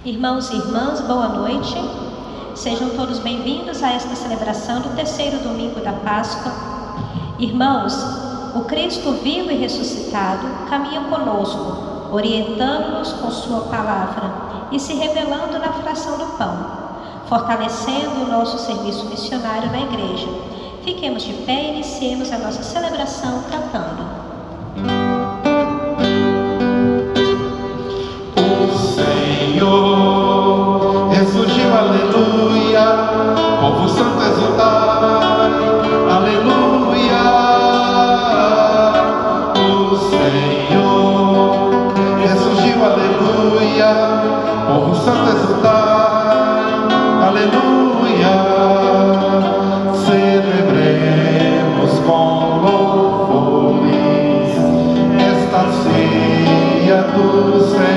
Irmãos e irmãs, boa noite. Sejam todos bem-vindos a esta celebração do terceiro domingo da Páscoa. Irmãos, o Cristo vivo e ressuscitado caminha conosco, orientando-nos com sua palavra e se revelando na fração do pão, fortalecendo o nosso serviço missionário na igreja. Fiquemos de pé e iniciemos a nossa celebração cantando. Senhor, ressurgiu, aleluia, povo santo exultai, aleluia. O Senhor, ressurgiu, aleluia, povo santo exultai, aleluia. Celebremos com louvores esta ceia do Senhor.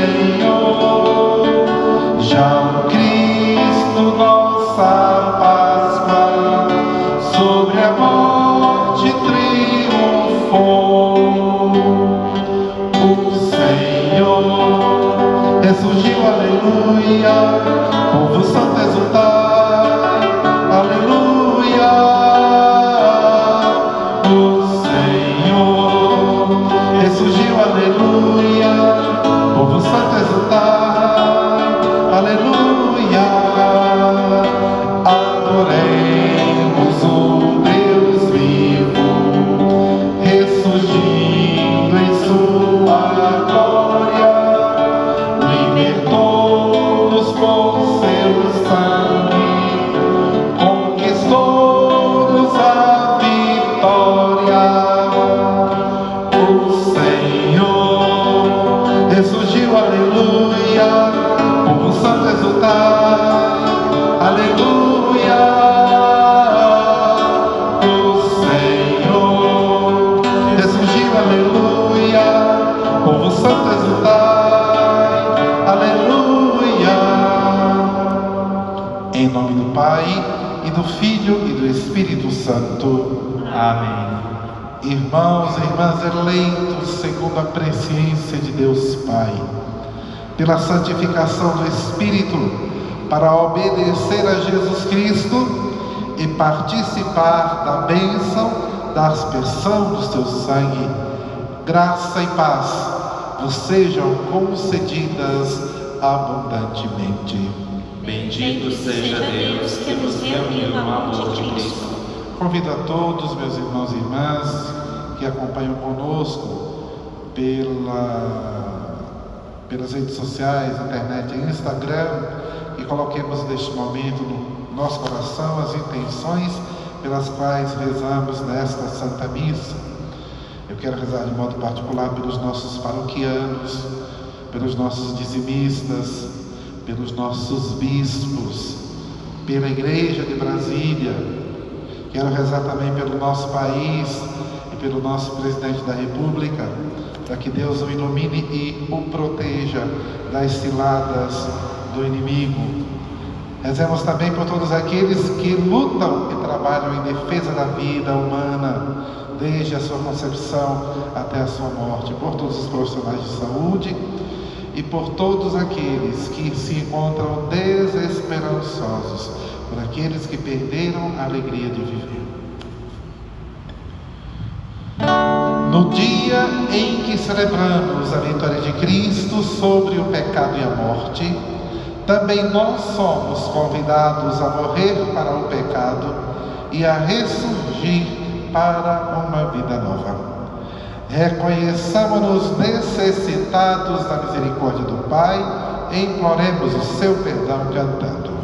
Já o Cristo, nossa Páscoa, sobre a morte triunfou. O Senhor ressurgiu, aleluia, povo santo exultai, aleluia. O Senhor ressurgiu, aleluia, povo santo exultai, aleluia. Adoremos o Deus vivo, ressurgindo em sua glória, libertou-nos por seu sangue, conquistou-nos a vitória. O Senhor ressurgiu, aleluia, povo santo exultai, aleluia. O Senhor ressurgiu, aleluia, povo santo exultai, aleluia. Em nome do Pai, e do Filho, e do Espírito Santo. Amém. Irmãos e irmãs eleitos segundo a presciência de Deus Pai, pela santificação do Espírito, para obedecer a Jesus Cristo e participar da bênção da aspersão do seu sangue, graça e paz vos sejam concedidas abundantemente. Bendito seja Deus que nos reuniu no amor de Cristo. Convido a todos, meus irmãos e irmãs, que acompanham conosco pelas redes sociais, internet e Instagram, que coloquemos neste momento no nosso coração as intenções pelas quais rezamos nesta Santa Missa. Eu quero rezar de modo particular pelos nossos paroquianos, pelos nossos dizimistas, pelos nossos bispos, pela Igreja de Brasília. Quero rezar também pelo nosso país e pelo nosso presidente da República, para que Deus o ilumine e o proteja das ciladas do inimigo. Rezemos também por todos aqueles que lutam e trabalham em defesa da vida humana, desde a sua concepção até a sua morte, por todos os profissionais de saúde e por todos aqueles que se encontram desesperançosos, por aqueles que perderam a alegria de viver. No dia em que celebramos a vitória de Cristo sobre o pecado e a morte, também nós somos convidados a morrer para o pecado e a ressurgir para uma vida nova. Reconheçamos-nos necessitados da misericórdia do Pai e imploremos o seu perdão cantando.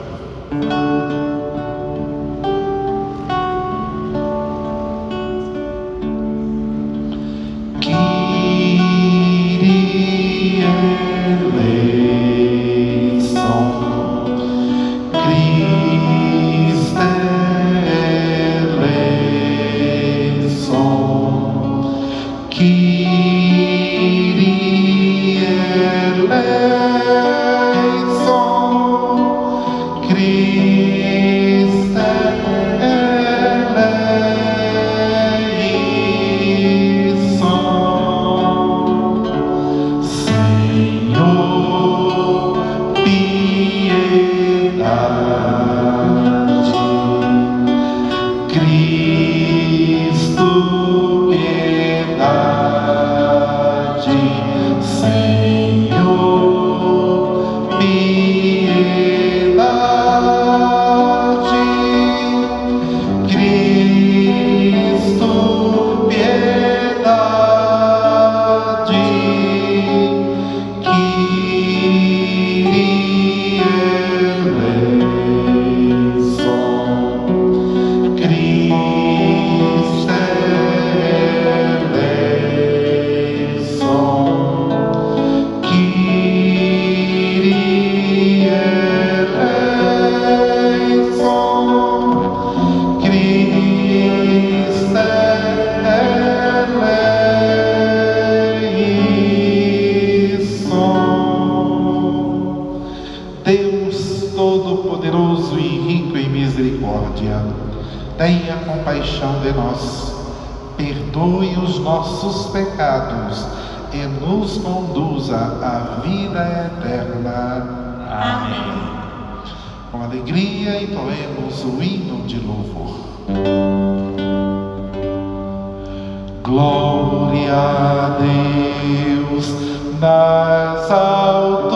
Senhor, tenha compaixão de nós, perdoe os nossos pecados e nos conduza à vida eterna. Amém. Com alegria entoemos o hino de louvor. Glória a Deus nas alturas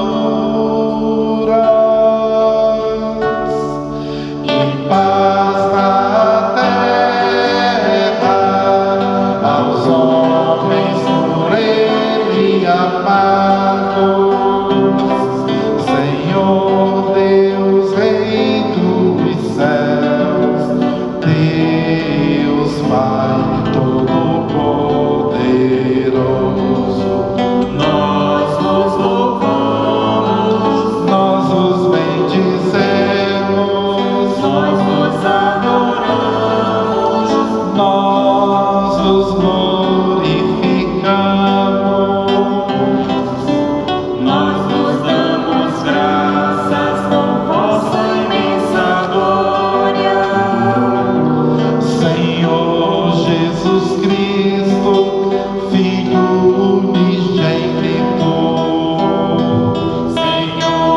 e paz na terra aos homens por Ele amados. Senhor Deus, Rei dos céus, Deus Pai Todo-Poderoso, Nós vos louvamos, nós os bendizemos, nós vos adoramos, nós os glorificamos, nós vos damos graças por vossa imensa glória. Senhor Jesus Cristo, Filho unigênito,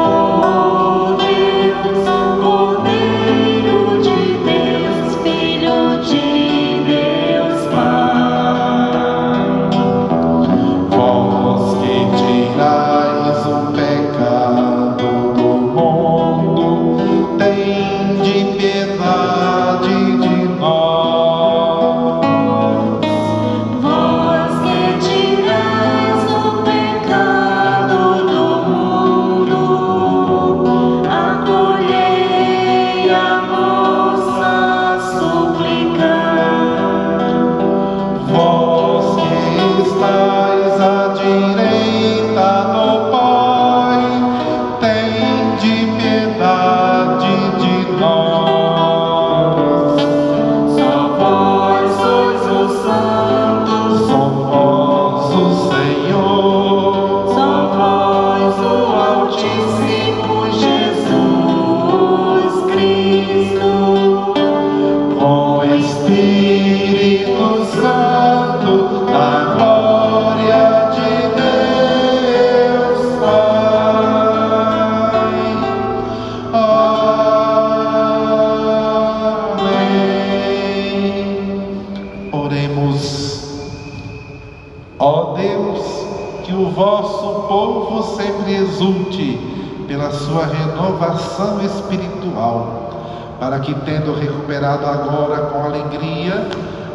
Senhor Deus, Cordeiro de Deus, Filho de Deus Pai. vós que tirais o pecado do mundo, tende piedade de nós. Vós que tirais o pecado do mundo, acolhei a nossa súplica. Vós que estais à direita do Pai, tende piedade de nós. Só vós sois os santos, Só vós o Senhor, só vós o Altíssimo Jesus Cristo. com Espírito Santo, na glória de Deus Pai. Amém. Oremos. Ó Deus, que o vosso povo sempre exulte pela sua renovação espiritual, para que, tendo recuperado agora com alegria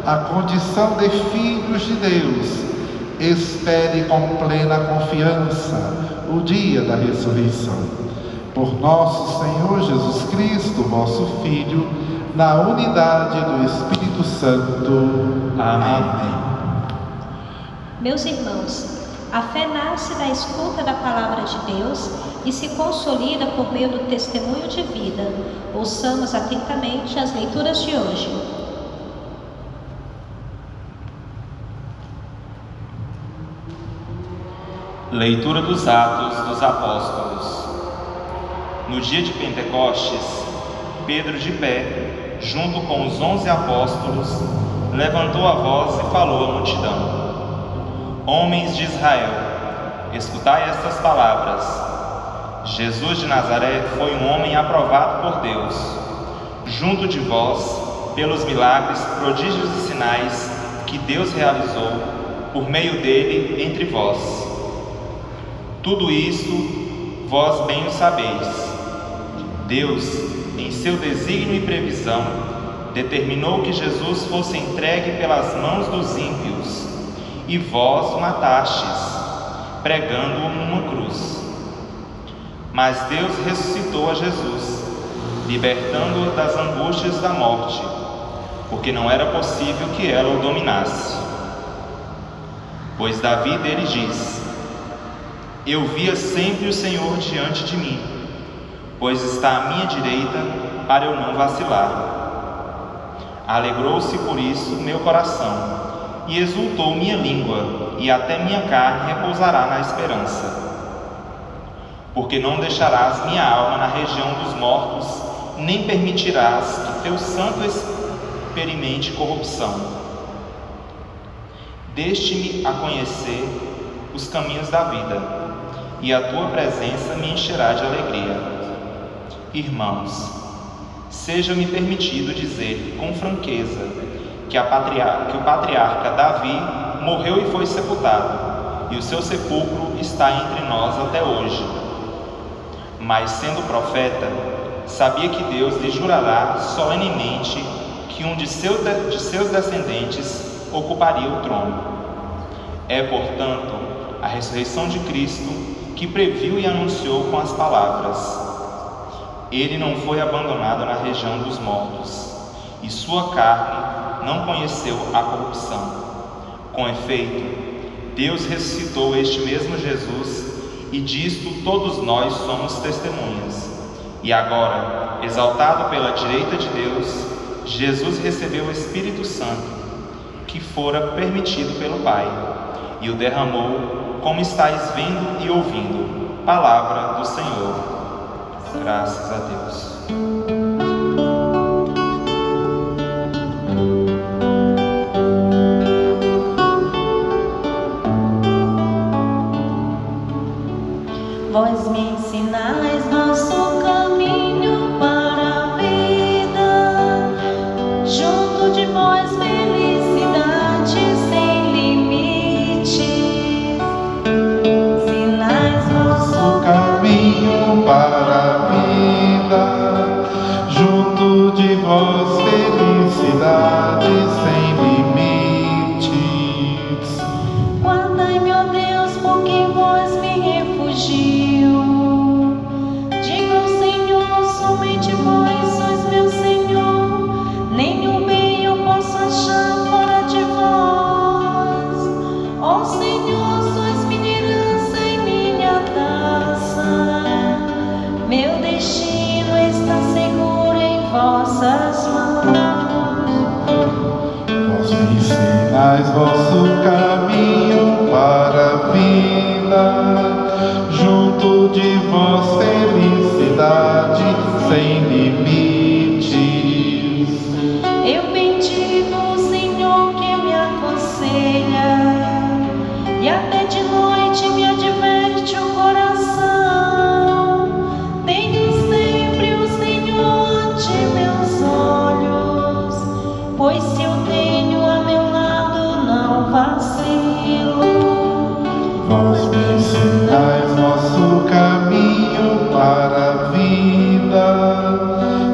a condição de filhos de Deus, espere com plena confiança o dia da ressurreição. Por nosso Senhor Jesus Cristo, vosso Filho, na unidade do Espírito Santo. Amém. Meus irmãos, a fé nasce da escuta da palavra de Deus e se consolida por meio do testemunho de vida. Ouçamos atentamente as leituras de hoje. Leitura dos Atos dos Apóstolos. No dia de Pentecostes, Pedro, de pé, junto com os 11 apóstolos, levantou a voz e falou à multidão: Homens de Israel, escutai estas palavras. Jesus de Nazaré foi um homem aprovado por Deus, junto de vós, pelos milagres, prodígios e sinais que Deus realizou por meio dele entre vós. Tudo isso vós bem o sabeis. Deus, em seu desígnio e previsão, determinou que Jesus fosse entregue pelas mãos dos ímpios, e vós o matastes, pregando-o numa cruz. Mas Deus ressuscitou a Jesus, libertando-o das angústias da morte, porque não era possível que ela o dominasse. Pois Davi dele diz: Eu via sempre o Senhor diante de mim, pois está à minha direita para eu não vacilar. Alegrou-se por isso meu coração, e exultou minha língua, e até minha carne repousará na esperança. Porque não deixarás minha alma na região dos mortos, nem permitirás que teu Santo experimente corrupção. Deixe-me a conhecer os caminhos da vida, e a tua presença me encherá de alegria. Irmãos, seja-me permitido dizer com franqueza que o patriarca Davi morreu e foi sepultado, e o seu sepulcro está entre nós até hoje. Mas, sendo profeta, sabia que Deus lhe jurará solenemente que um de seus descendentes ocuparia o trono. É, portanto, a ressurreição de Cristo que previu e anunciou com as palavras: Ele não foi abandonado na região dos mortos, e sua carne não conheceu a corrupção. Com efeito, Deus ressuscitou este mesmo Jesus, e disto todos nós somos testemunhas. E agora, exaltado pela direita de Deus, Jesus recebeu o Espírito Santo, que fora permitido pelo Pai, e o derramou, como estáis vendo e ouvindo. Palavra do Senhor. Graças a Deus. Vós me ensinais vosso caminho para a vida, junto de vós felicidade sem limites. Ensinais vosso caminho para a vida, junto de vós felicidade sem limites. Guardai, meu Deus, por quem vós me refugio. Digo ao Senhor, somente vós sois meu Senhor. Nenhum bem eu posso achar fora de vós. Ó Senhor, sois minha herança e minha taça. Meu destino está seguro em vossas mãos. Vós me ensinais vosso caminho para a vida, junto de vós felicidade sem limites. Eu bendigo o Senhor que me aconselha, e até de noite me adverte o coração. Tenho sempre o Senhor ante meus olhos, pois se eu tenho a meu lado não vacilo. Vós me ensinais vosso caminho para a vida,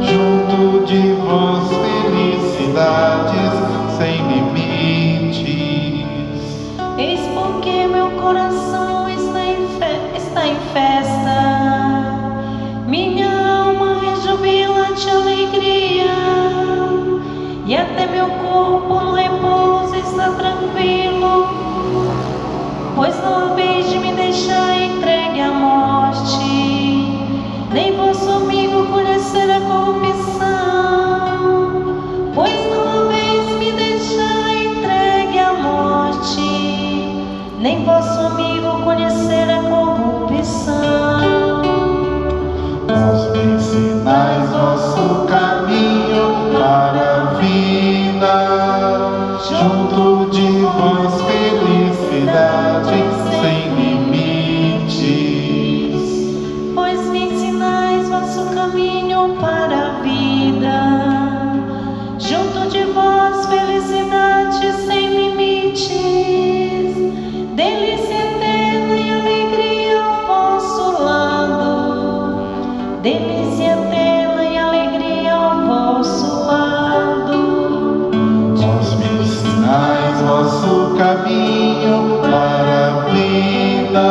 junto de vós felicidades sem limites. Eis porque meu coração está em festa, minha alma rejubila de alegria, e até meu corpo no repouso está tranquilo, pois não haveis de me deixar entregue à morte, nem vosso amigo conhecer a corrupção. Pois não haveis me deixar entregue à morte, nem vosso amigo conhecer a corrupção. Vós me ensinais vosso caminho para a vida, junto de vós felicidade sem limites. Pois me ensinais vosso caminho para a vida, junto de vós felicidade sem limites. Delícia eterna e alegria ao vosso lado, delícia eterna e alegria ao vosso lado. Vós me ensinais vosso caminho para a vida,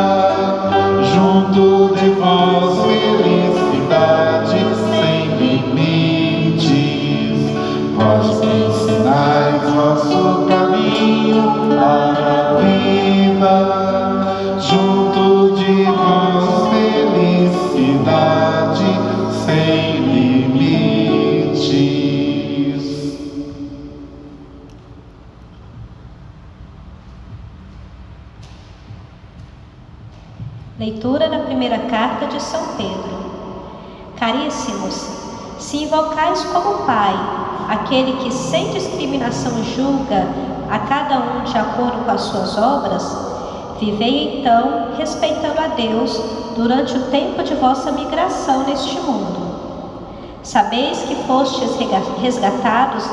junto de vós felicidade sem limites. Vós me ensinais vosso caminho para a vida, junto de vós felicidade sem limites. Leitura da primeira carta de São Pedro. Caríssimos, se invocais como Pai aquele que sem discriminação julga a cada um de acordo com as suas obras, vivei então respeitando a Deus durante o tempo de vossa migração neste mundo. Sabeis que fostes resgatados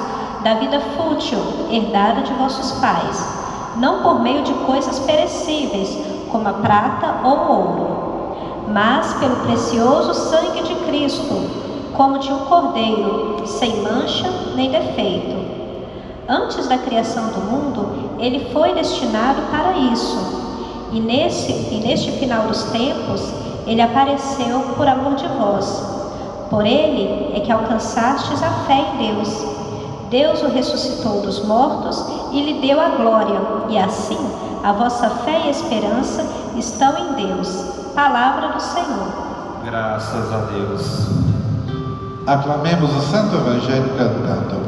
da vida fútil herdada de vossos pais, não por meio de coisas perecíveis, como a prata ou o ouro, mas pelo precioso sangue de Cristo, como de um cordeiro, sem mancha nem defeito. Antes da criação do mundo, ele foi destinado para isso, e neste final dos tempos, ele apareceu por amor de vós. Por ele é que alcançastes a fé em Deus. Deus o ressuscitou dos mortos e lhe deu a glória, e assim a vossa fé e esperança estão em Deus. Palavra do Senhor. Graças a Deus. Aclamemos o Santo Evangelho cantando.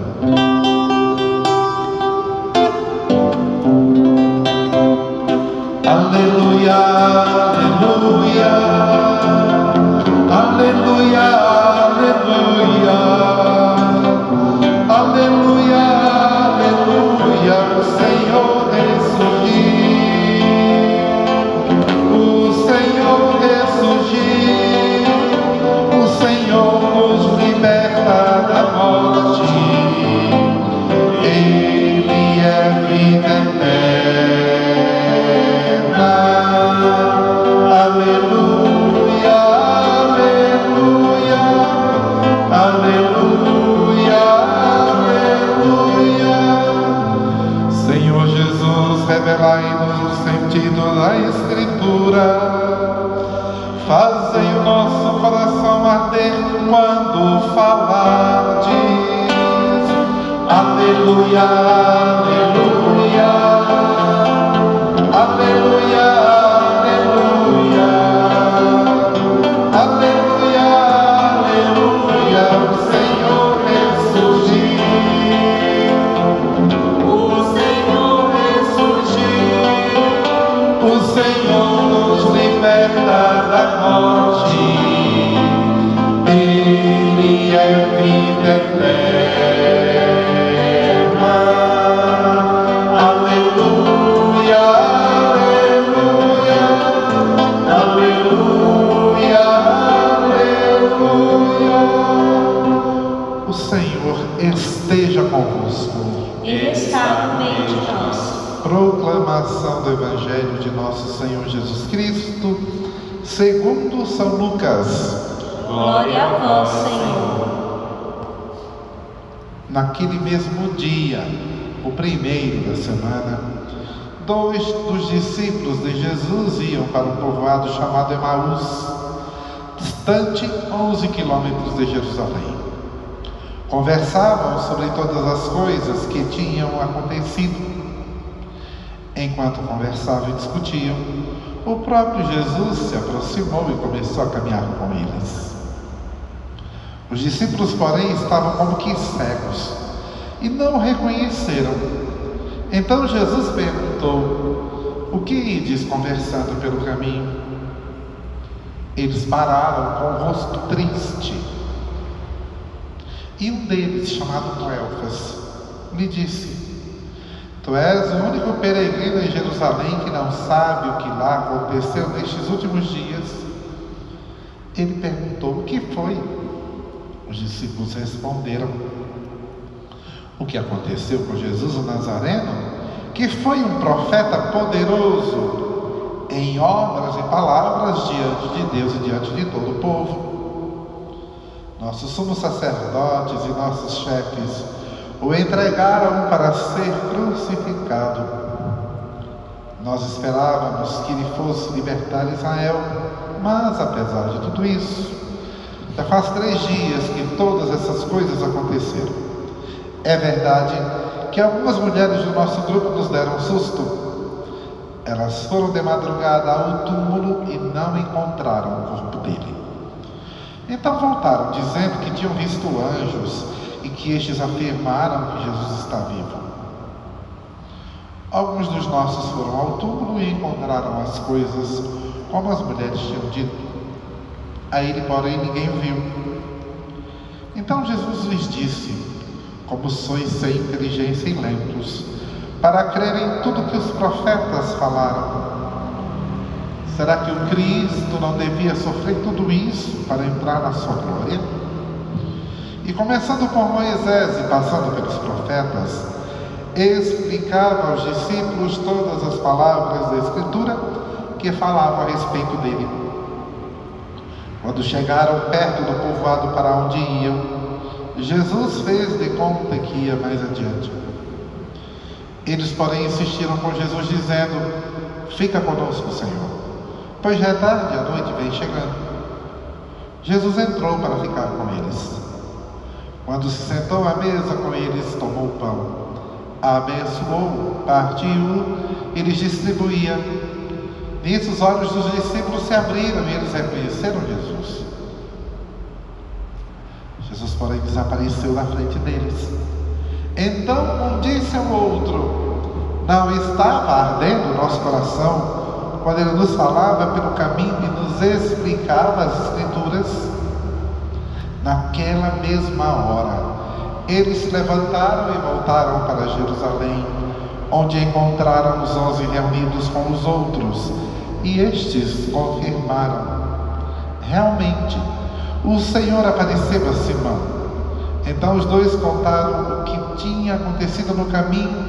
Aleluia, aleluia, aleluia, aleluia, aleluia, aleluia, o Senhor ressurgiu, o Senhor ressurgiu, o Senhor nos liberta da morte, Ele é vida eterna. Revelai-nos o sentido da Escritura, fazei o nosso coração arder quando falardes. Aleluia, aleluia, aleluia, aleluia, aleluia, aleluia, o Senhor ressurgiu. O Senhor nos liberta da morte, Ele é vida eterna. Aleluia, aleluia, aleluia, aleluia. O Senhor esteja convosco. Ele está no meio de nós. Proclamação do Evangelho de nosso Senhor Jesus Cristo, segundo São Lucas. Glória a vós, Senhor. Naquele mesmo dia, o primeiro da semana, 2 dos discípulos de Jesus iam para um povoado chamado Emaús, distante 11 quilômetros de Jerusalém. Conversavam sobre todas as coisas que tinham acontecido. Enquanto conversavam e discutiam, o próprio Jesus se aproximou e começou a caminhar com eles. Os discípulos, porém, estavam como que cegos e não o reconheceram. Então Jesus perguntou: o que ides conversando pelo caminho? Eles pararam com o rosto triste. E um deles, chamado Cleofas, lhe disse: tu és o único peregrino em Jerusalém que não sabe o que lá aconteceu nestes últimos dias. Ele perguntou: o que foi? Os discípulos responderam: o que aconteceu com Jesus o Nazareno, que foi um profeta poderoso em obras e palavras diante de Deus e diante de todo o povo. Nossos sumos sacerdotes e nossos chefes o entregaram para ser crucificado. Nós esperávamos que ele fosse libertar Israel, mas apesar de tudo isso, já faz 3 dias que todas essas coisas aconteceram. É verdade que algumas mulheres do nosso grupo nos deram um susto. Elas foram de madrugada ao túmulo e não encontraram o corpo dele. Então voltaram, dizendo que tinham visto anjos e que estes afirmaram que Jesus está vivo. Alguns dos nossos foram ao túmulo e encontraram as coisas como as mulheres tinham dito. A ele, porém, ninguém viu. Então Jesus lhes disse: como sois sem inteligência e lentos, para crer em tudo que os profetas falaram. Será que o Cristo não devia sofrer tudo isso para entrar na sua glória? E começando por Moisés e passando pelos profetas, explicava aos discípulos todas as palavras da Escritura que falavam a respeito dele. Quando chegaram perto do povoado para onde iam, Jesus fez de conta que ia mais adiante. Eles, porém, insistiram com Jesus, dizendo: fica conosco, Senhor, pois já é tarde, a noite vem chegando. Jesus entrou para ficar com eles. Quando se sentou à mesa com eles, tomou o pão, abençoou, partiu e lhes distribuía. Nisso os olhos dos discípulos se abriram e eles reconheceram Jesus. Jesus, porém, desapareceu da frente deles. Então um disse ao outro: não estava ardendo o nosso coração quando ele nos falava pelo caminho e nos explicava as Escrituras? Naquela mesma hora, eles se levantaram e voltaram para Jerusalém, onde encontraram os 11 reunidos com os outros, e estes confirmaram: realmente, o Senhor apareceu a Simão. Então os dois contaram o que tinha acontecido no caminho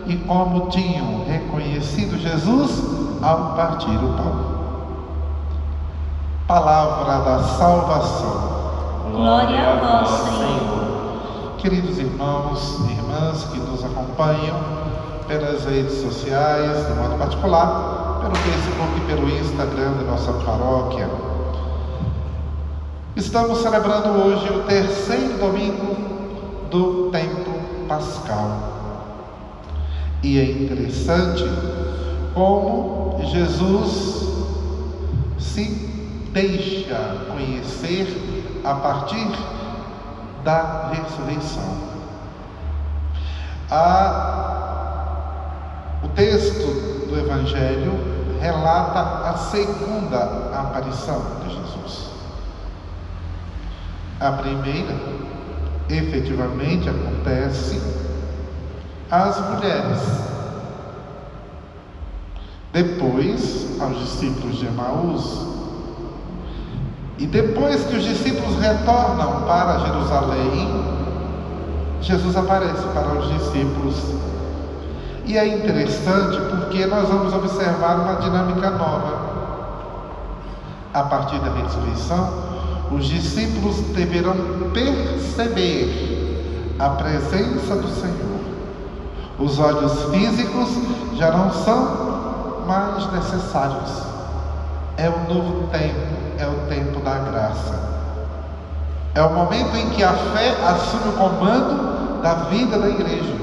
e como tinham reconhecido Jesus ao partir o pão. Palavra da salvação. Glória a vós, Senhor. Queridos irmãos e irmãs que nos acompanham pelas redes sociais, de modo particular, pelo Facebook e pelo Instagram da nossa paróquia, estamos celebrando hoje o terceiro domingo do tempo pascal. E é interessante como Jesus se deixa conhecer a partir da ressurreição. O texto do Evangelho relata a segunda aparição de Jesus. A primeira, efetivamente, acontece às mulheres. Depois, aos discípulos de Emaús. E depois que os discípulos retornam para Jerusalém, Jesus aparece para os discípulos. E é interessante porque nós vamos observar uma dinâmica nova. A partir da ressurreição, os discípulos deverão perceber a presença do Senhor. Os olhos físicos já não são mais necessários. É um novo tempo, é o tempo da graça. É o momento em que a fé assume o comando da vida da igreja.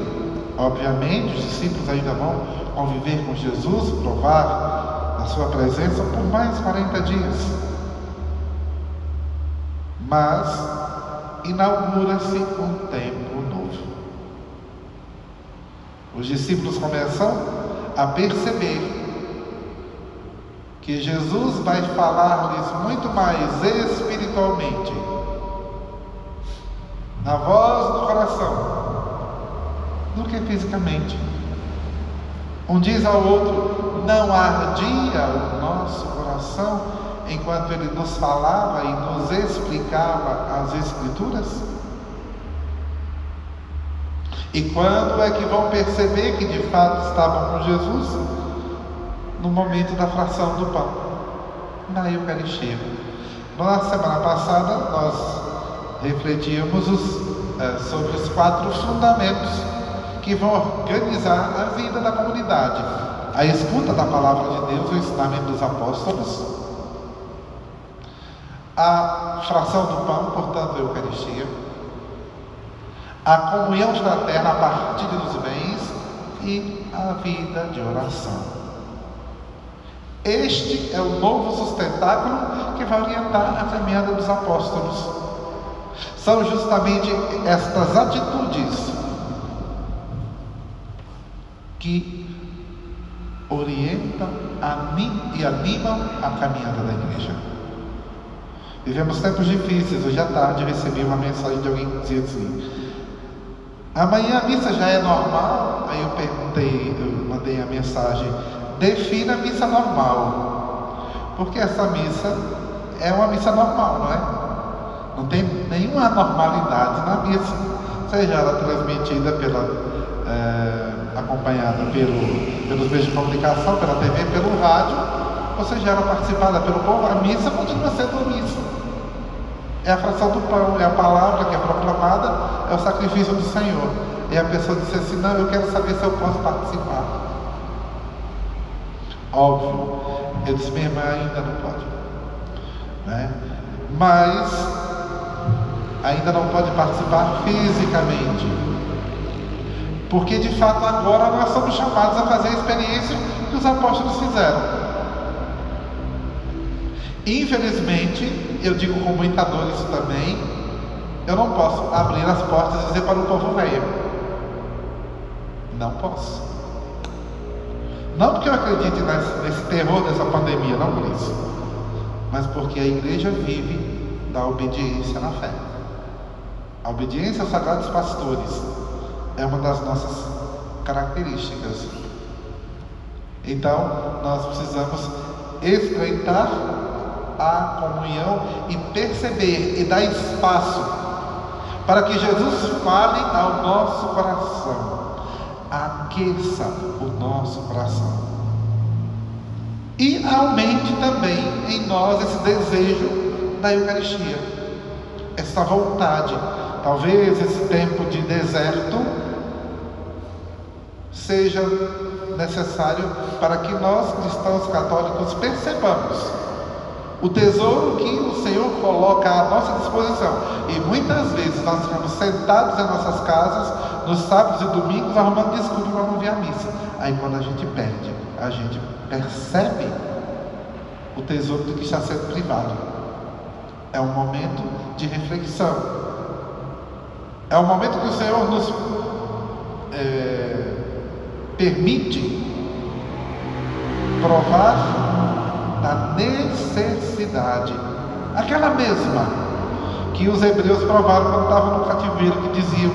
Obviamente, os discípulos ainda vão conviver com Jesus, provar a sua presença por mais 40 dias. Mas inaugura-se um tempo novo. Os discípulos começam a perceber que Jesus vai falar-lhes muito mais espiritualmente, na voz do coração, do que fisicamente. Um diz ao outro: não ardia o nosso coração enquanto ele nos falava e nos explicava as Escrituras? E quando é que vão perceber que de fato estavam com Jesus? No momento da fração do pão, na Eucaristia. Na semana passada nós refletíamos sobre os 4 fundamentos que vão organizar a vida da comunidade: a escuta da palavra de Deus, o ensinamento dos apóstolos, a fração do pão, portanto a Eucaristia, a comunhão fraterna, a partilha dos bens e a vida de oração. Este é o novo sustentáculo que vai orientar a caminhada dos apóstolos. São justamente estas atitudes que orientam e animam a caminhada da igreja. Vivemos tempos difíceis. Hoje à tarde eu recebi uma mensagem de alguém que dizia assim: Amanhã a missa já é normal? Aí eu mandei a mensagem: defina a missa normal. Porque essa missa é uma missa normal, não é? Não tem nenhuma anormalidade na missa, seja ela transmitida acompanhada pelos meios de comunicação, pela TV, pelo rádio, ou seja ela participada pelo povo. A missa continua sendo a missa. É a fração do pão, é a palavra que é proclamada, é o sacrifício do Senhor. E a pessoa disse assim: não, eu quero saber se eu posso participar. Óbvio, eu disse: minha irmã, ainda não pode, né? Mas ainda não pode participar fisicamente, porque de fato agora nós somos chamados a fazer a experiência que os apóstolos fizeram. Infelizmente, eu digo com muita dor isso também, eu não posso abrir as portas e dizer para o povo: venha. Não posso. Não porque eu acredite nesse terror dessa pandemia, não por isso, mas porque a igreja vive da obediência na fé. A obediência aos sagrados pastores é uma das nossas características. Então, nós precisamos estreitar a comunhão e perceber e dar espaço para que Jesus fale ao nosso coração, aqueça o nosso coração e aumente também em nós esse desejo da Eucaristia, essa vontade. Talvez esse tempo de deserto seja necessário para que nós, cristãos católicos, percebamos o tesouro que o Senhor coloca à nossa disposição. E muitas vezes nós ficamos sentados em nossas casas, nos sábados e domingos, arrumando desculpa para não vir à missa. Aí quando a gente perde, a gente percebe o tesouro do que está sendo privado. É um momento de reflexão. É um momento que o Senhor nos permite provar da necessidade, aquela mesma que os hebreus provaram quando estavam no cativeiro, que diziam: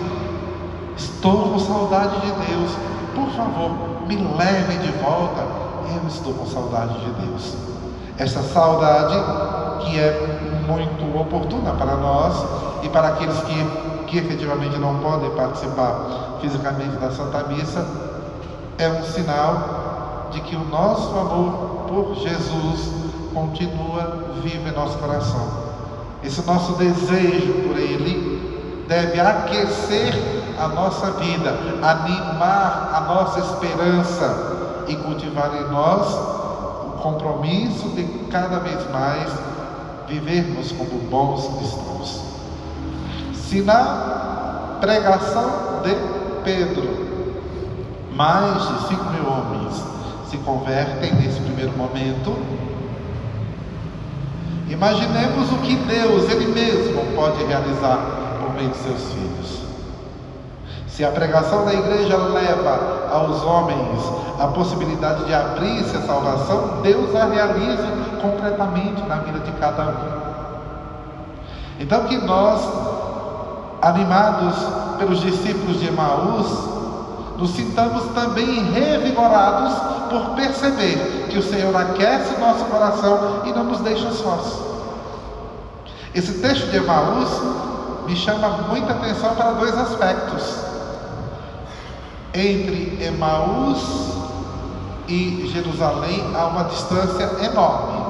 estou com saudade de Deus, por favor, me levem de volta. Eu estou com saudade de Deus. Essa saudade que é muito oportuna para nós e para aqueles que efetivamente não podem participar fisicamente da Santa Missa, é um sinal de que o nosso amor por Jesus continua vivo em nosso coração. Esse nosso desejo por Ele deve aquecer a nossa vida, animar a nossa esperança e cultivar em nós o compromisso de cada vez mais vivermos como bons cristãos. Se na pregação de Pedro mais de 5.000 homens se convertem nesse primeiro momento, imaginemos o que Deus, Ele mesmo, pode realizar por meio de seus filhos. Se a pregação da igreja leva aos homens a possibilidade de abrir-se à salvação, Deus a realiza concretamente na vida de cada um. Então que nós, animados pelos discípulos de Emaús, nos sintamos também revigorados por perceber que o Senhor aquece o nosso coração e não nos deixa sós. Esse texto de Emaús me chama muita atenção para dois aspectos. Entre Emaús e Jerusalém há uma distância enorme,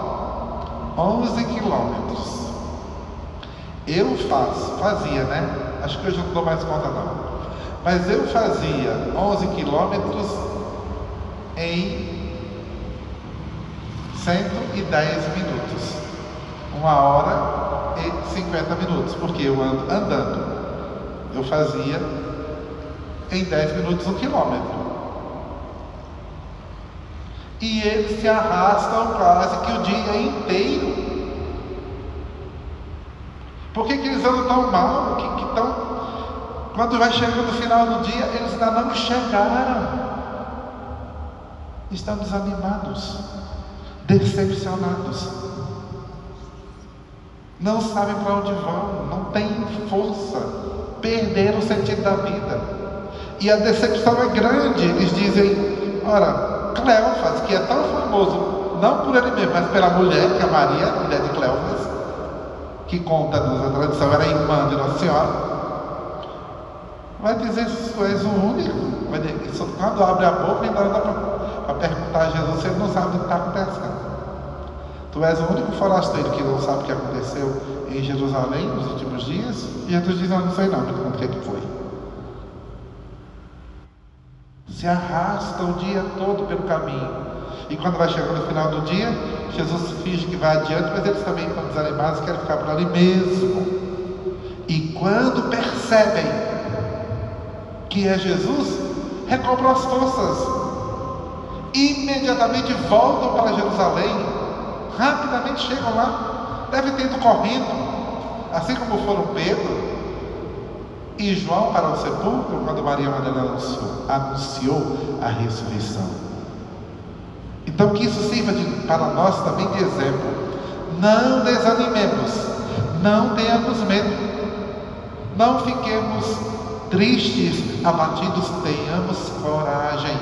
11 quilômetros. Eu fazia, né? Acho que hoje eu não dou mais conta não. Mas eu fazia 11 quilômetros em 110 minutos. 1h e 50 minutos, porque eu ando andando. Eu fazia em 10 minutos 1 quilômetro. E eles se arrastam quase que o dia inteiro. Por que eles andam tão mal? Quando vai chegando no final do dia, eles ainda não chegaram. Estão desanimados, decepcionados. Não sabem para onde vão, não têm força, perderam o sentido da vida. E a decepção é grande. Eles dizem: ora, Cleofas, que é tão famoso, não por ele mesmo, mas pela mulher, que é Maria, mulher de Cleofas, que conta-nos a tradição, era irmã de Nossa Senhora, vai dizer: tu és o único. Quando abre a boca, ainda dá para perguntar a Jesus se ele não sabe o que está acontecendo. Tu és o único forasteiro que não sabe o que aconteceu em Jerusalém nos últimos dias. E Jesus diz: não sei não, me conta o que foi. Se arrasta o dia todo pelo caminho. E quando vai chegando no final do dia, Jesus finge que vai adiante, mas eles também estão desanimados, querem ficar por ali mesmo. E quando percebem que é Jesus, recobram as forças. Imediatamente voltam para Jerusalém. Rapidamente chegam lá. Devem ter ido correndo, assim como foram Pedro e João para o sepulcro, quando Maria Madalena anunciou a ressurreição. Então que isso sirva para nós também de exemplo. Não desanimemos, não tenhamos medo, não fiquemos tristes, abatidos, tenhamos coragem.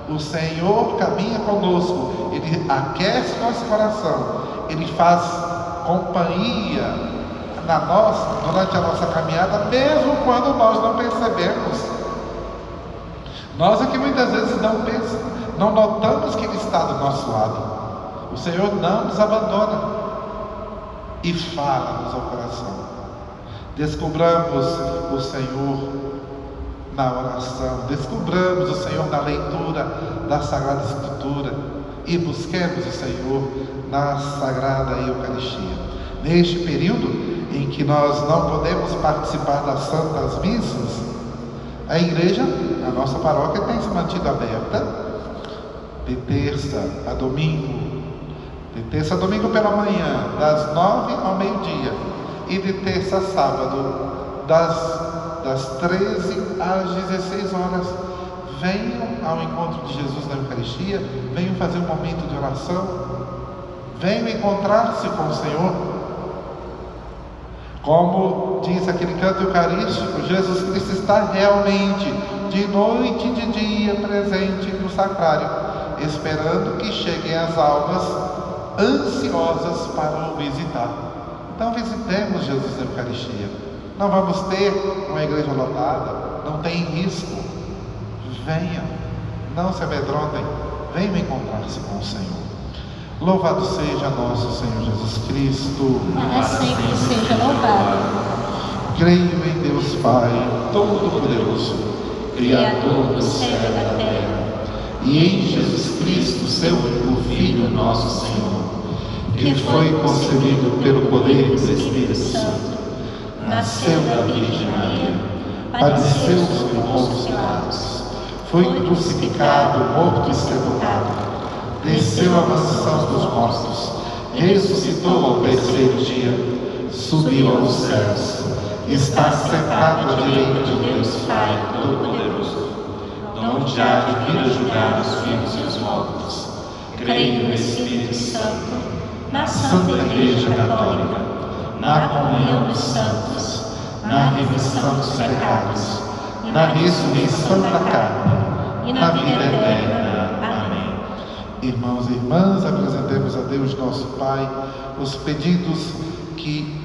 O Senhor caminha conosco, Ele aquece nosso coração, Ele faz companhia durante a nossa caminhada, mesmo quando nós não percebemos. Nós é que muitas vezes não notamos que Ele está do nosso lado. O Senhor não nos abandona e fala-nos ao coração. Descobramos o Senhor na oração, descobramos o Senhor na leitura da Sagrada Escritura e busquemos o Senhor na Sagrada Eucaristia. Neste período em que nós não podemos participar das Santas Missas, a igreja, a nossa paróquia, tem se mantido aberta de terça a domingo. De terça a domingo pela manhã, das 9 ao meio-dia, e de terça a sábado, das 13 às 16 horas. Venham ao encontro de Jesus na Eucaristia, venham fazer um momento de oração, venham encontrar-se com o Senhor. Como diz aquele canto eucarístico, Jesus Cristo está realmente de noite e de dia presente no sacrário, esperando que cheguem as almas ansiosas para o visitar. Então visitemos Jesus na Eucaristia. Não vamos ter uma igreja lotada, não tem risco. Venham, não se amedrontem, venham encontrar-se com o Senhor. Louvado seja nosso Senhor Jesus Cristo. Para sempre seja louvado. Creio em Deus Pai Todo-Poderoso, Criador do céu e da terra, e em Jesus Cristo, seu único Filho, nosso Senhor, que foi concebido pelo poder do Espírito Santo, nasceu da Virgem Maria, padeceu sob Pôncio Pilatos, foi crucificado, morto e sepultado, desceu à mansão dos mortos, ressuscitou ao terceiro dia, subiu aos céus, está sentado à direita de Deus Pai Todo-Poderoso, onde há de vir a julgar os vivos e os mortos. Creio no Espírito Santo, na Santa Igreja Católica, na comunhão dos santos, na remissão dos pecados, na ressurreição da carne e na vida eterna. Amém. Irmãos e irmãs, apresentemos a Deus nosso Pai os pedidos que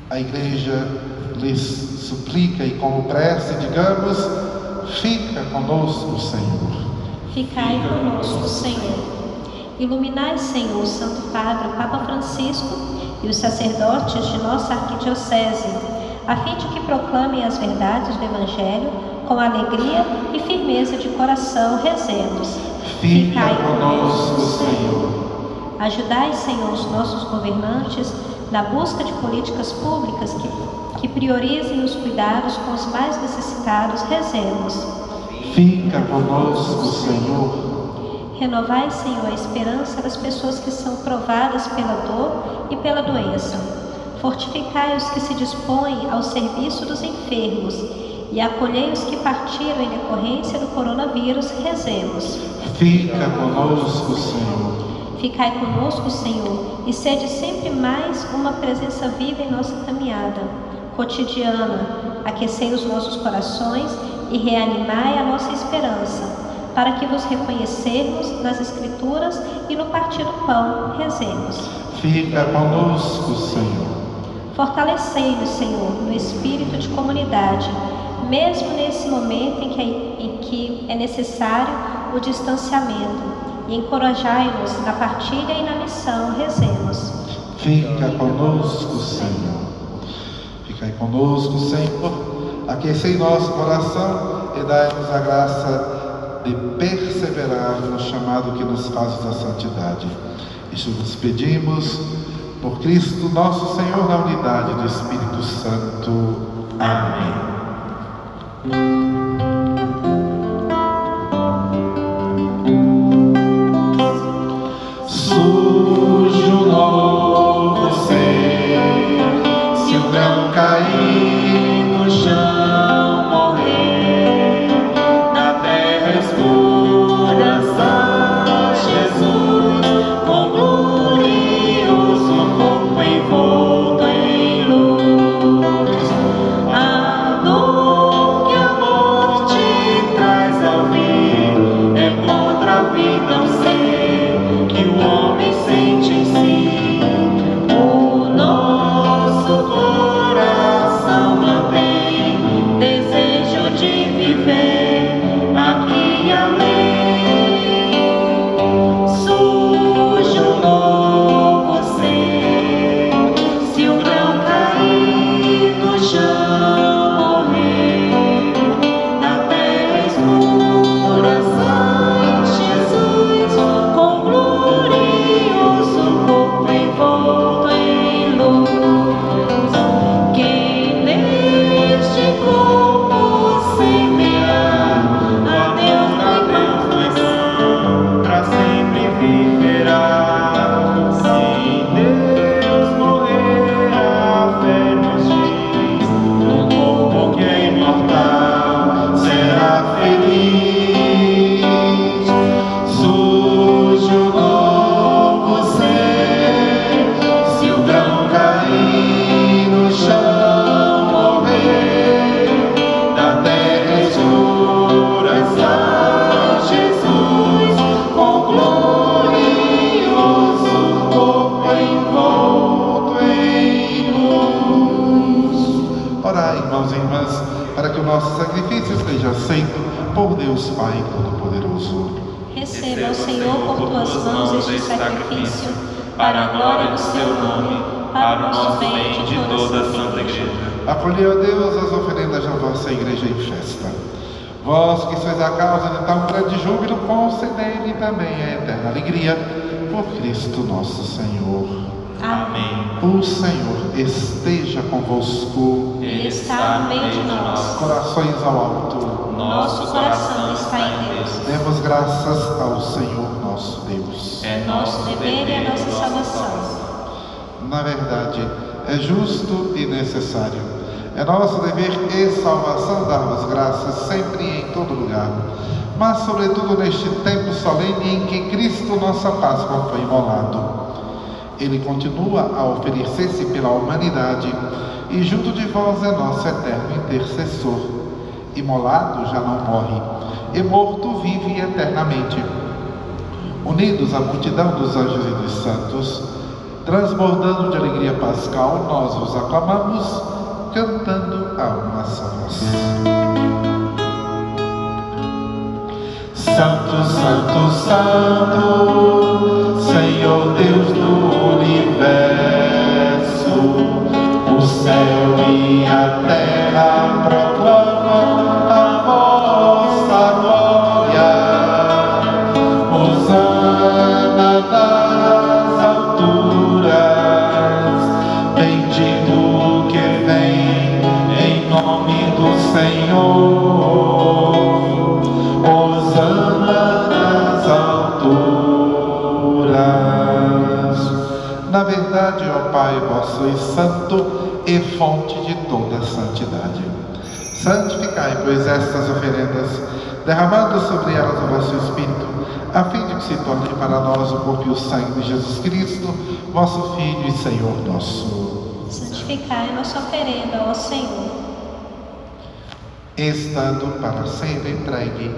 a Igreja lhes suplica e como prece, digamos: fica conosco, Senhor. Ficai conosco, Senhor. Iluminai, Senhor, o Santo Padre, o Papa Francisco e os sacerdotes de nossa arquidiocese, a fim de que proclamem as verdades do Evangelho com alegria e firmeza de coração. Rezemos. Fica conosco, Senhor. Ajudai, Senhor, os nossos governantes na busca de políticas públicas que priorizem os cuidados com os mais necessitados. Rezemos. Fica conosco, Senhor. Renovai, Senhor, a esperança das pessoas que são provadas pela dor e pela doença. Fortificai os que se dispõem ao serviço dos enfermos e acolhei os que partiram em decorrência do coronavírus. Rezemos. Fica conosco, Senhor. Ficai conosco, Senhor, e sede sempre mais uma presença viva em nossa caminhada cotidiana. Aquecei os nossos corações e reanimai a nossa esperança, para que vos reconhecermos nas Escrituras e no partir do pão, rezemos. Fica conosco, Senhor. Fortalecei-nos, Senhor, no espírito de comunidade, mesmo nesse momento em que é necessário o distanciamento, e encorajai-nos na partilha e na missão, rezemos. Fica conosco, Senhor. Ficai conosco, Senhor. Aquecei nosso coração e dai-nos a graça de perseverar no chamado que nos faz da santidade. Isto nos pedimos por Cristo nosso Senhor, na unidade do Espírito Santo. Amém. Surge um novo ser, se o grão cair no chão, morrer, na terra escura, São Jesus, com glorioso corpo envolto em luz. A dor que a morte traz ao vir é contra a vida um ser que o homem sente em si. O nosso coração mantém desejo de viver aqui e além. Surge um novo ser, se o grão cair no chão, morrer, na terra escura, São Jesus, com glorioso corpo envolto em luz. Quem neste corpo semear, a Deus no irmão, pra sempre viverá. Se Deus morrer, a fé nos diz, no corpo que é imortal, será feliz. Surge um novo ser, se o grão cair no chão, morrer, da terra escura, São Jesus, com glorioso corpo envolto em luz. Orai, irmãos e irmãs, para que o nosso sacrifício seja aceito por Deus Pai Todo-Poderoso. Receba, Senhor, por tuas mãos este sacrifício, para a glória do seu nome, para o nosso bem e de toda a Santa Igreja. Acolheu a Deus as oferendas da vossa Igreja em festa. Vós que sois a causa de tão grande júbilo, concedei-lhe também a eterna alegria, por Cristo nosso Senhor. Amém. O Senhor esteja convosco. Ele está no meio de nós. Corações ao alto. Nosso coração está em Deus. Demos graças ao Senhor nosso Deus. É nosso dever e a nossa salvação. Na verdade, é justo e necessário. É nosso dever e salvação dar-vos graças sempre e em todo lugar, mas sobretudo neste tempo solene em que Cristo, nossa Páscoa, foi imolado. Ele continua a oferecer-se pela humanidade e junto de vós é nosso eterno intercessor. Imolado já não morre, e morto vive eternamente. Unidos à multidão dos anjos e dos santos, transbordando de alegria pascal, nós vos aclamamos, cantando a uma só voz. Santo, Santo, Santo, Senhor Deus do universo, o céu e a terra proclamam a vossa glória. Hosana nas alturas, bendito o que vem em nome do Senhor. Hosana nas alturas. Na verdade, ó Pai, vós sois santo e fonte de toda santidade. Santificai, pois, estas oferendas, derramando sobre elas o vosso Espírito, a fim de que se torne para nós o corpo e o sangue de Jesus Cristo, vosso Filho e Senhor nosso. Santificai nossa oferenda, ó Senhor. Estando para ser entregue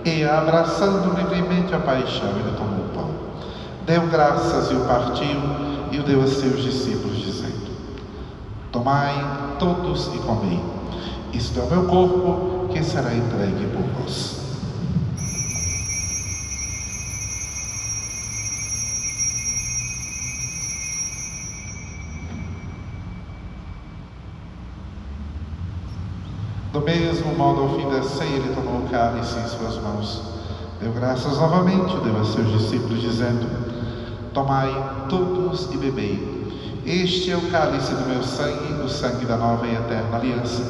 e abraçando livremente a paixão, ele tomou o pão, deu graças e o partiu e o deu a seus discípulos, dizendo: tomai todos e comei, isto é o meu corpo que será entregue por vós. Do mesmo modo, ao fim da ceia, ele tomou o cálice em suas mãos, deu graças novamente, deu a seus discípulos, dizendo: tomai todos e bebei. Este é o cálice do meu sangue, o sangue da nova e eterna aliança,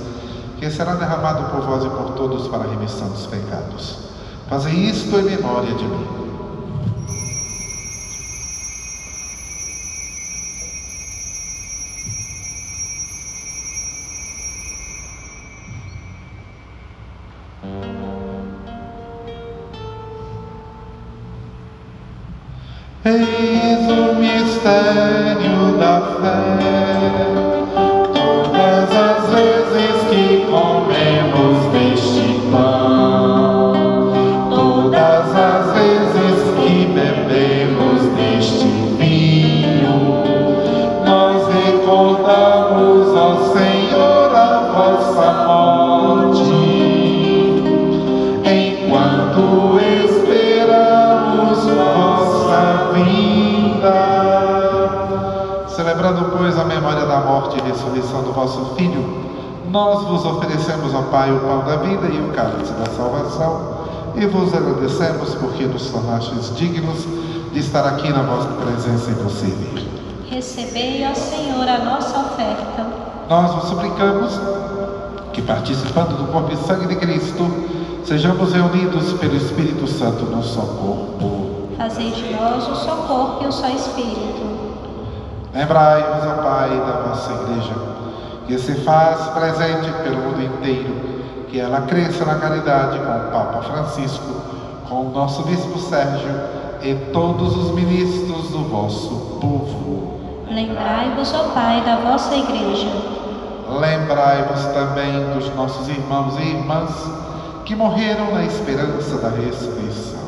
que será derramado por vós e por todos para a remissão dos pecados. Fazei isto em memória de mim. Eis o mistério da fé. Todas as vezes que comemos deste pão, todas as vezes que bebemos deste vinho, nós recordamos, ó Senhor, a vossa morte, enquanto esperamos vossa vinda. Celebrando, pois, a memória da morte e ressurreição do vosso Filho, nós vos oferecemos, ó Pai, o pão da vida e o cálice da salvação, e vos agradecemos porque nos tornastes dignos de estar aqui na vossa presença e vos servir. Recebei, ó Senhor, a nossa oferta. Nós vos suplicamos que, participando do corpo e sangue de Cristo, sejamos reunidos pelo Espírito Santo no só corpo. Fazei de nós um só corpo e um só Espírito. Lembrai-vos, ó Pai, da vossa Igreja, que se faz presente pelo mundo inteiro, que ela cresça na caridade com o Papa Francisco, com o nosso Bispo Sérgio e todos os ministros do vosso povo. Lembrai-vos, ó Pai, da vossa Igreja. Lembrai-vos também dos nossos irmãos e irmãs que morreram na esperança da ressurreição,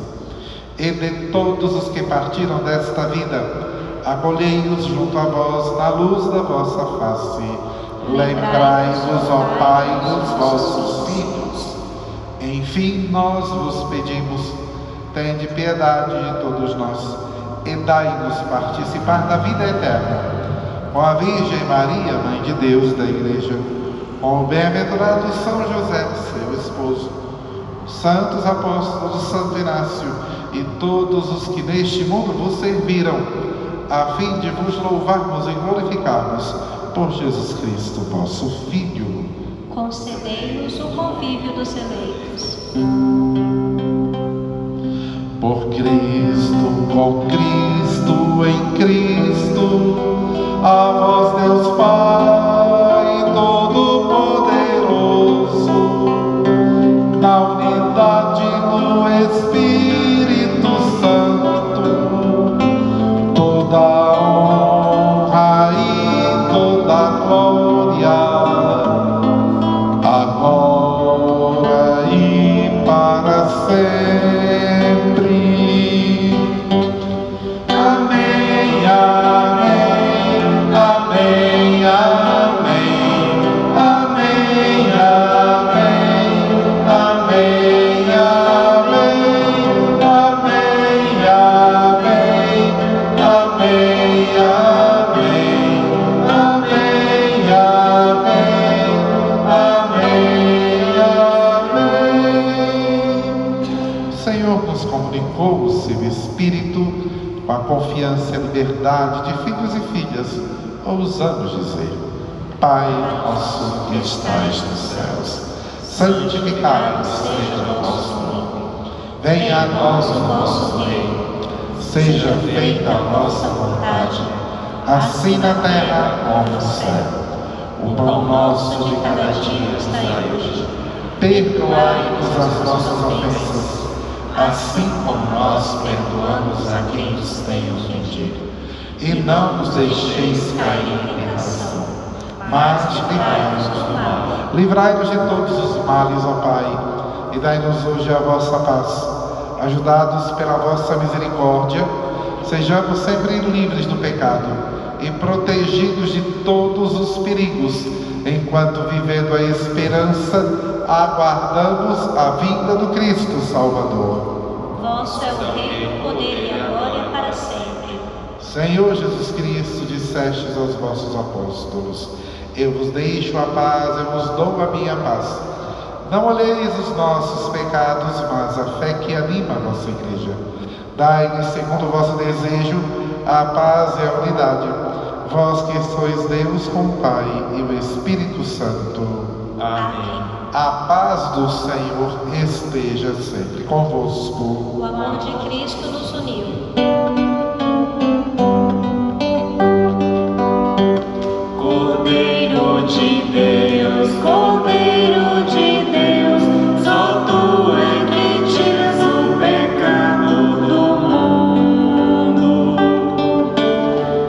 e de todos os que partiram desta vida, acolhei-os junto a vós na luz da vossa face. Lembrai-vos, ó Pai, dos vossos filhos. Enfim, nós vos pedimos, tende piedade de todos nós e dai-nos participar da vida eterna, com a Virgem Maria, Mãe de Deus da Igreja, com o bem-aventurado São José, seu esposo, os santos apóstolos, Santo Inácio e todos os que neste mundo vos serviram, a fim de vos louvarmos e glorificarmos por Jesus Cristo, vosso Filho. Concedei-nos o convívio dos eleitos. Por Cristo, com Cristo, em Cristo, a vós Deus Pai Todo-Poderoso, na unidade do Espírito Santo, toda honra e toda glória, agora e para sempre. Amém, amém, amém, amém, amém, amém, amém, amém, amém, amém, amém, amém. O Senhor nos comunicou o seu Espírito com a confiança e a liberdade de filhos e filhas. Ousamos dizer: Pai nosso que estais nos céus, santificado seja o vosso nome. Venha a nós o vosso reino. Seja feita a vossa vontade, assim na terra como no céu. O pão nosso de cada dia nos dai hoje. Perdoai-nos as nossas ofensas, assim como nós perdoamos a quem nos tem ofendido. E não nos deixeis cair em tentação, mas livrai-nos do mal. Livrai-nos de todos os males, ó Pai, e dai-nos hoje a vossa paz. Ajudados pela vossa misericórdia, sejamos sempre livres do pecado e protegidos de todos os perigos, enquanto, vivendo a esperança, aguardamos a vinda do Cristo Salvador. Vosso é o reino, o poder e a glória para sempre. Senhor Jesus Cristo, dissestes aos vossos apóstolos: eu vos deixo a paz, eu vos dou a minha paz. Não olheis os nossos pecados, mas a fé que anima a vossa igreja. Dai-lhes, segundo o vosso desejo, a paz e a unidade. Vós que sois Deus com o Pai e o Espírito Santo. Amém. A paz do Senhor esteja sempre convosco. O amor de Cristo nos uniu. Cordeiro de Deus, Cordeiro de Deus, só tu é que tiras o pecado do mundo.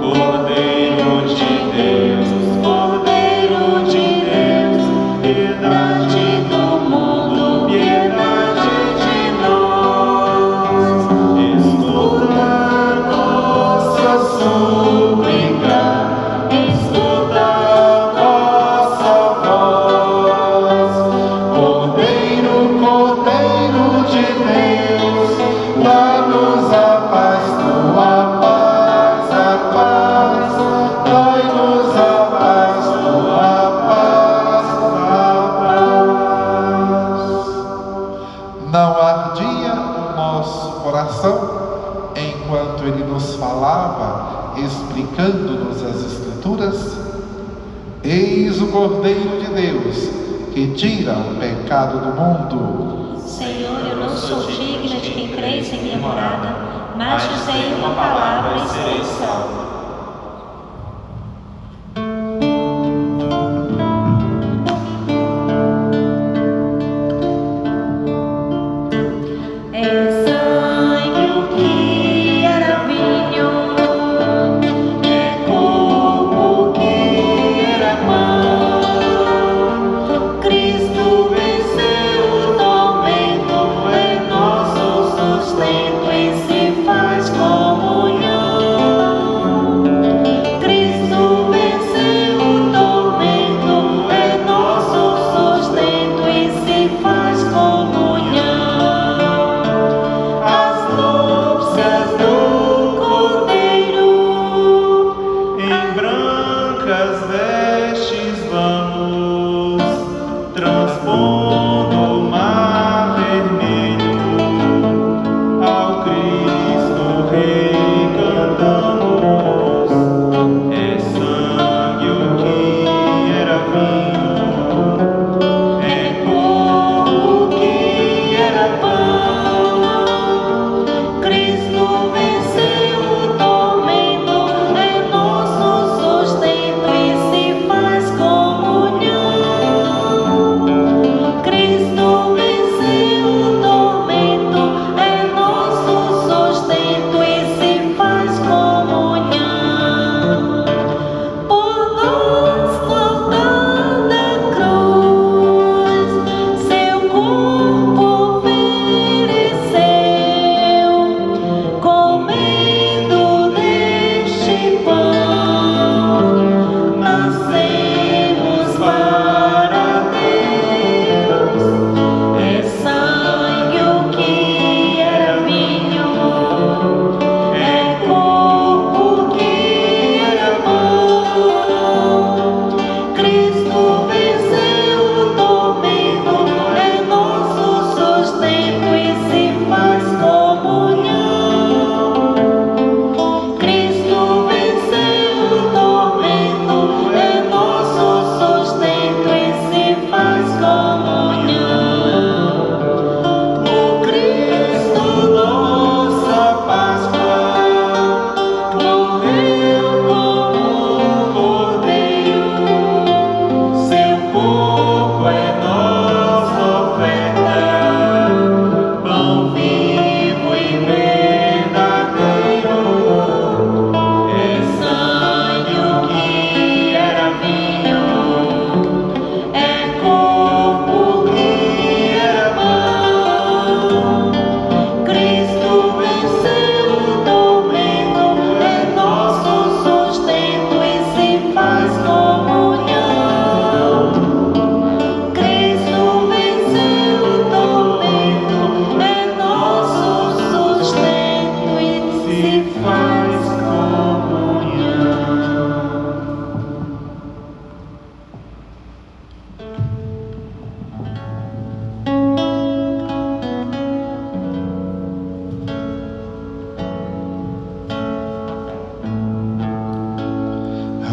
Cordeiro de Deus, Cordeiro de Deus, piedade do mundo, piedade de nós. Escuta a nossa súplica, escuta a nossa voz. Cordeiro, Cordeiro de Deus, dá-nos a paz, tua paz, a paz. Dai-nos a paz, tua paz, a paz. Não ardia o nosso coração enquanto ele nos falava, explicando-nos as Escrituras? Eis o Cordeiro de Deus, que tira o pecado do mundo. Senhor, eu não sou digna de que entreis em minha morada, mas dizei uma palavra e serei salvo. É sangue o que era vinho, é corpo que era pão. Cristo venceu o tormento, é nosso sustento e se faz comunhão.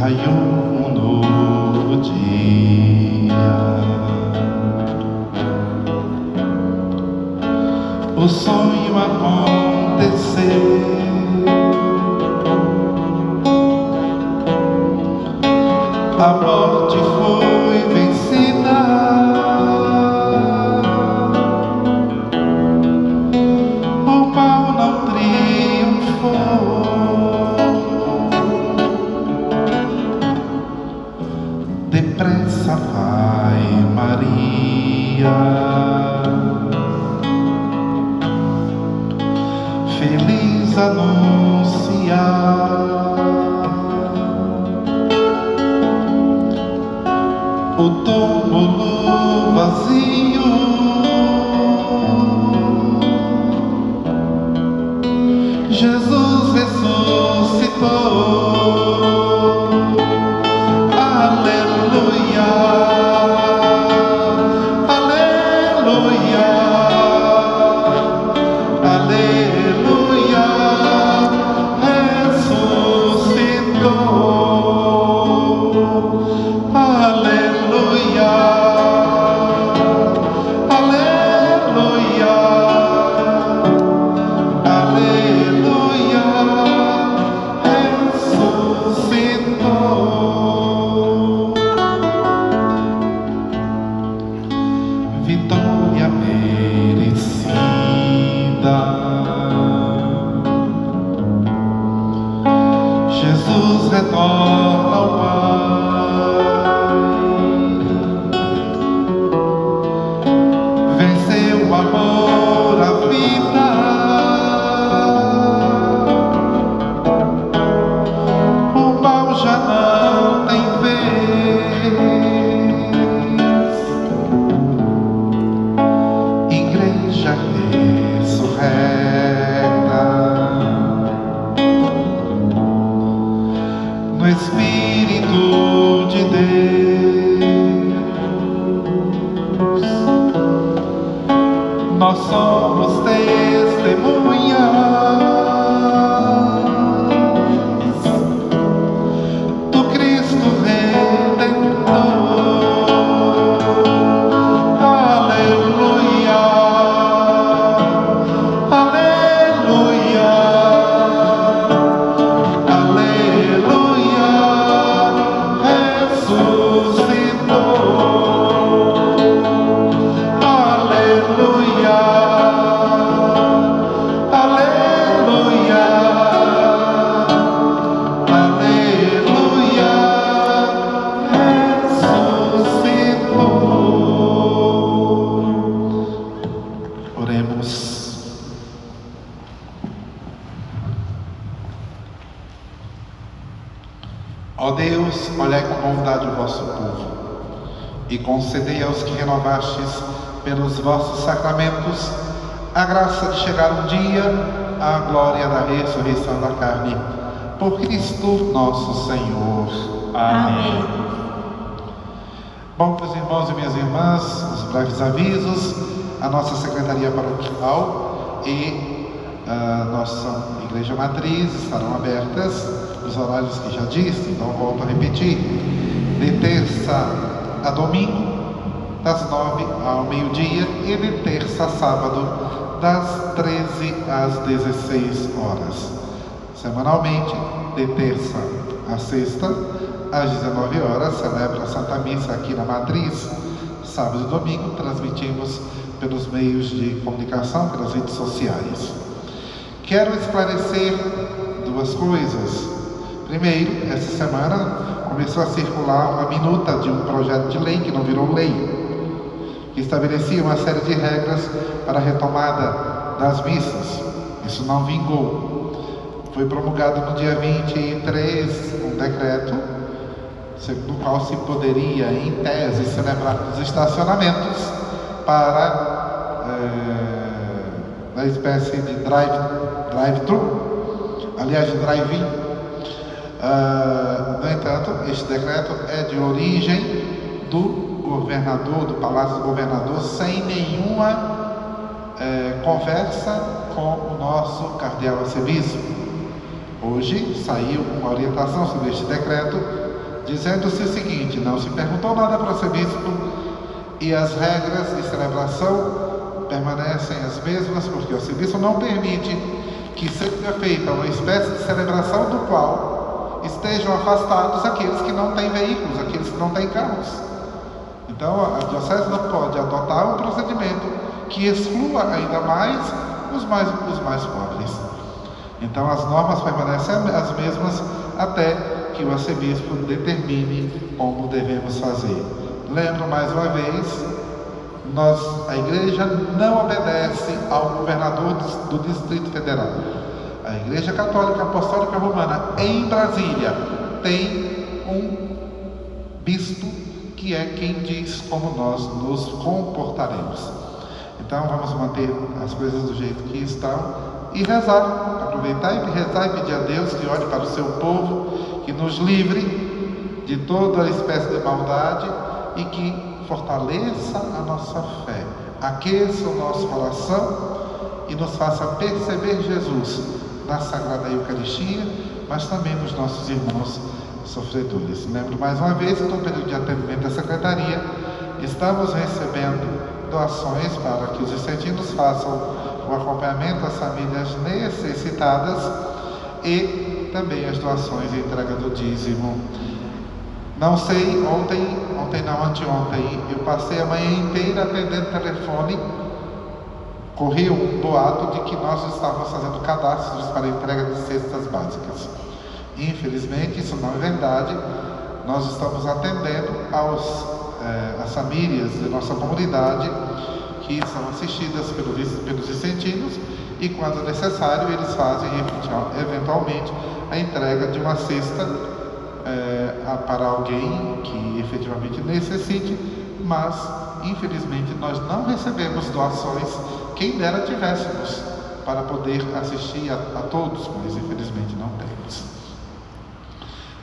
raiou um novo dia. O sonho aconteceu. A morte foi vencida. O mal não triunfou. Depressa vai Maria, feliz anunciar o túmulo vazio. Jesus ressuscitou. Aleluia, aleluia, aleluia, ressuscitou. Aleluia, aleluia, aleluia, ressuscitou. Vitória merecida. Jesus retorna ao Pai. Venceu o amor, a vida. O mal já não tem vez. Igreja ressurreta no Espírito de Deus. Nós somos testemunhas do Cristo Redentor. Aleluia, aleluia, aleluia, ressuscitou. Aleluia, aleluia, aleluia, ressuscitou. Oremos. Ó Deus, olhai com bondade o vosso povo e concedei aos que renovastes pelos vossos sacramentos a graça de chegar um dia à glória da ressurreição da carne. Por Cristo nosso Senhor. Amém. Bom, meus irmãos e minhas irmãs, os breves avisos. A nossa secretaria paroquial e a nossa igreja matriz estarão abertas nos horários que já disse, então volto a repetir. De terça a domingo, das 9 ao meio-dia, e de terça a sábado, das 13 às 16 horas. Semanalmente, de terça a sexta, às 19 horas, celebra a Santa Missa aqui na Matriz. Sábado e domingo, transmitimos pelos meios de comunicação, pelas redes sociais. Quero esclarecer duas coisas. Primeiro, essa semana começou a circular uma minuta de um projeto de lei que não virou lei, que estabelecia uma série de regras para a retomada das missas. Isso não vingou. Foi promulgado no dia 23 um decreto, segundo o qual se poderia, em tese, celebrar nos estacionamentos para uma espécie de drive-thru, aliás, de drive-in. No entanto, este decreto é de origem do governador, do Palácio do Governador, sem nenhuma conversa com o nosso cardeal arcebispo. Hoje saiu uma orientação sobre este decreto, dizendo-se o seguinte: não se perguntou nada para o arcebispo e as regras de celebração permanecem as mesmas, porque o arcebispo não permite que seja feita uma espécie de celebração do qual estejam afastados aqueles que não têm veículos, aqueles que não têm carros. Então a diocese não pode adotar um procedimento que exclua ainda mais os mais pobres. Então as normas permanecem as mesmas até que o arcebispo determine como devemos fazer. Lembro mais uma vez, a Igreja não obedece ao governador do Distrito Federal. A Igreja Católica Apostólica Romana em Brasília tem um bispo que é quem diz como nós nos comportaremos. Então vamos manter as coisas do jeito que estão e rezar, aproveitar e rezar e pedir a Deus que olhe para o seu povo, que nos livre de toda espécie de maldade e que fortaleça a nossa fé, aqueça o nosso coração e nos faça perceber Jesus na Sagrada Eucaristia, mas também nos nossos irmãos sofredores. Lembro mais uma vez que no período de atendimento da Secretaria estamos recebendo doações para que os vicentinos façam o acompanhamento das famílias necessitadas e também as doações e entrega do dízimo. Não sei, anteontem, eu passei a manhã inteira atendendo telefone. Correu um boato de que nós estávamos fazendo cadastros para a entrega de cestas básicas. Infelizmente, isso não é verdade. Nós estamos atendendo as famílias de nossa comunidade que são assistidas pelos vicentinos e, quando necessário, eles fazem eventualmente a entrega de uma cesta para alguém que efetivamente necessite, mas infelizmente nós não recebemos doações. Quem dera tivéssemos para poder assistir a todos, mas infelizmente não temos.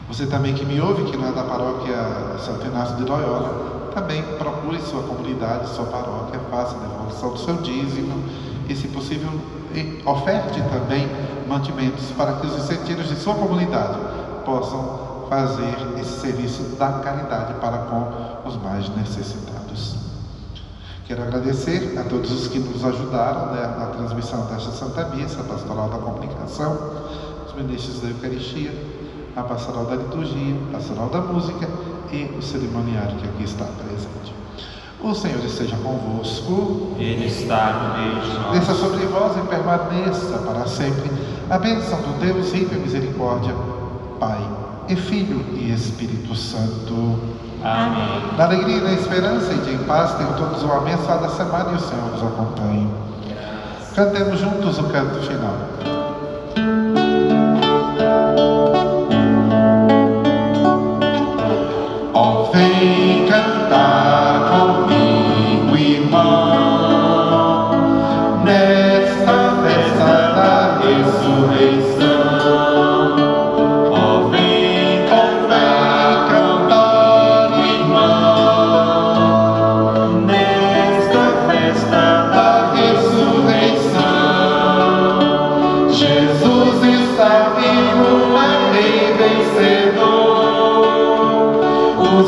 Você também que me ouve, que não é da paróquia Santo Inácio de Loyola, também procure sua comunidade, sua paróquia, faça a devolução do seu dízimo e, se possível, oferte também mantimentos para que os vicentinos de sua comunidade possam fazer esse serviço da caridade para com os mais necessitados. Quero agradecer a todos os que nos ajudaram na transmissão desta Santa Missa, a Pastoral da Comunicação, os ministros da Eucaristia, a Pastoral da Liturgia, a Pastoral da Música e o cerimoniário que aqui está presente. O Senhor esteja convosco. Ele está no meio de nós. Desça sobre vós e permaneça para sempre a bênção do Deus rico em misericórdia, Pai e Filho e Espírito Santo. Amém. Na alegria e na esperança e de em paz, tenham todos uma abençoada semana e o Senhor nos acompanhe. Cantemos juntos o canto final. Ó, vem cantar comigo, irmão, nesta festa da ressurreição. O